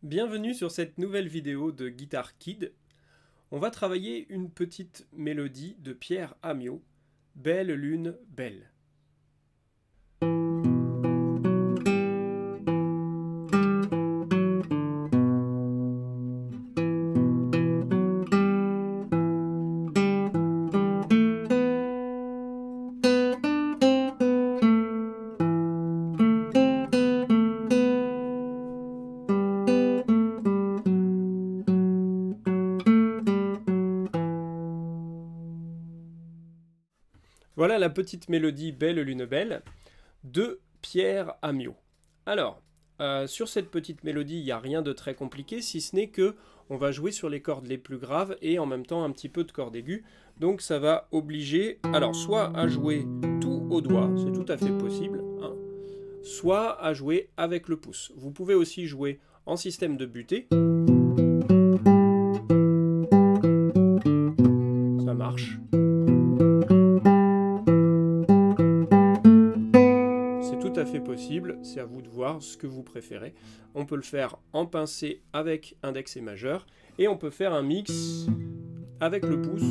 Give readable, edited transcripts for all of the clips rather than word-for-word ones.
Bienvenue sur cette nouvelle vidéo de Guitar Kid. On va travailler une petite mélodie de Pierre Amiot, Belle lune, belle. Voilà la petite mélodie Belle lune, belle de Pierre Amiot. Alors, sur cette petite mélodie, il n'y a rien de très compliqué, si ce n'est que on va jouer sur les cordes les plus graves et en même temps un petit peu de cordes aiguës. Donc ça va obliger, alors soit à jouer tout au doigt, c'est tout à fait possible, hein, soit à jouer avec le pouce. Vous pouvez aussi jouer en système de butée. Ça marche. Fait possible, c'est à vous de voir ce que vous préférez. On peut le faire en pincé avec index et majeur, et on peut faire un mix avec le pouce,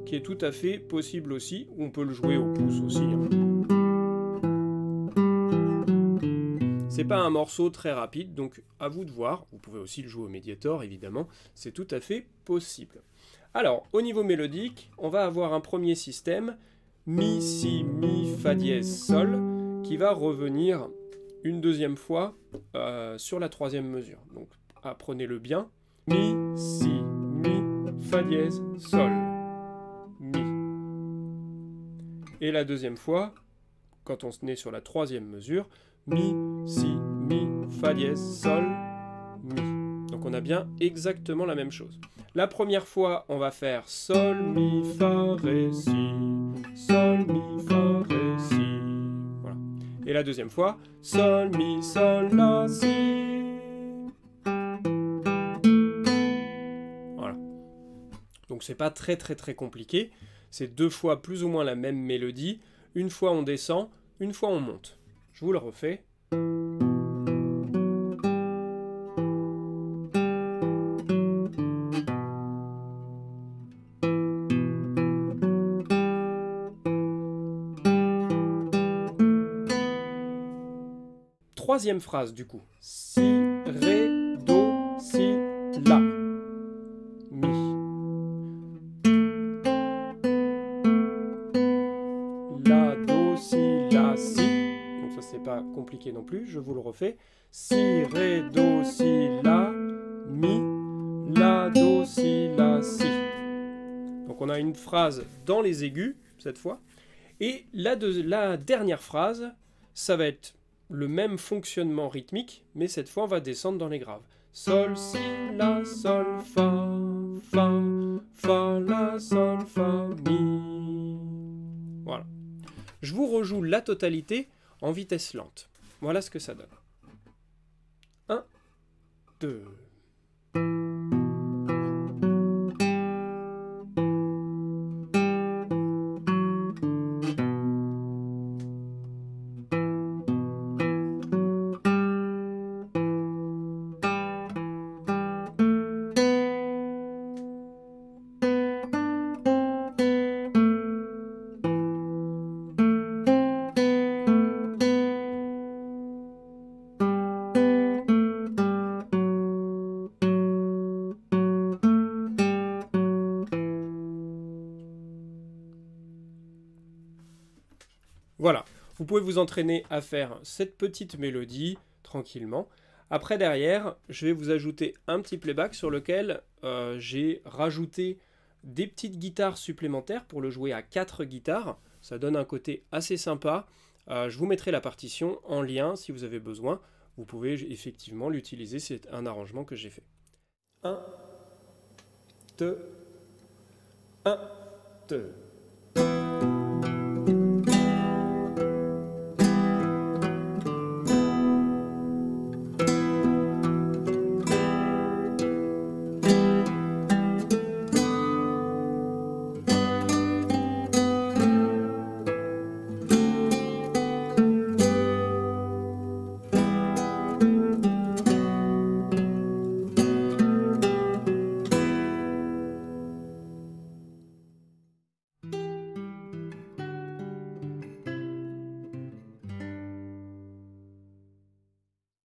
qui est tout à fait possible aussi. On peut le jouer au pouce aussi. C'est pas un morceau très rapide, donc à vous de voir. Vous pouvez aussi le jouer au médiator, évidemment. C'est tout à fait possible. Alors, au niveau mélodique, on va avoir un premier système Mi, Si, Mi, Fa dièse, Sol, qui va revenir une deuxième fois sur la troisième mesure. Donc apprenez-le bien. Mi, Si, Mi, Fa dièse, Sol, Mi. Et la deuxième fois, quand on est sur la troisième mesure, Mi, Si, Mi, Fa dièse, Sol, Mi. Donc on a bien exactement la même chose. La première fois, on va faire Sol, Mi, Fa, Ré, Si. Sol, Mi, Fa, Ré, Si. Voilà. Et la deuxième fois, Sol, Mi, Sol, La, Si. Voilà. Donc c'est pas très compliqué. C'est deux fois plus ou moins la même mélodie. Une fois on descend, une fois on monte. Je vous le refais. Troisième phrase du coup. Si, Ré, Do, Si, La. Mi. La, Do, Si, La, Si. Donc ça c'est pas compliqué non plus, je vous le refais. Si, Ré, Do, Si, La, Mi. La, Do, Si, La, Si. Donc on a une phrase dans les aigus, cette fois. Et la dernière phrase, ça va être le même fonctionnement rythmique, mais cette fois on va descendre dans les graves. Sol, Si, La, Sol, Fa, Fa, Fa, La, Sol, Fa, Mi. Voilà. Je vous rejoue la totalité en vitesse lente. Voilà ce que ça donne. 1, 2... Voilà, vous pouvez vous entraîner à faire cette petite mélodie tranquillement. Après derrière, je vais vous ajouter un petit playback sur lequel j'ai rajouté des petites guitares supplémentaires pour le jouer à 4 guitares. Ça donne un côté assez sympa. Je vous mettrai la partition en lien si vous avez besoin. Vous pouvez effectivement l'utiliser, c'est un arrangement que j'ai fait. 1, 2, 1, 2.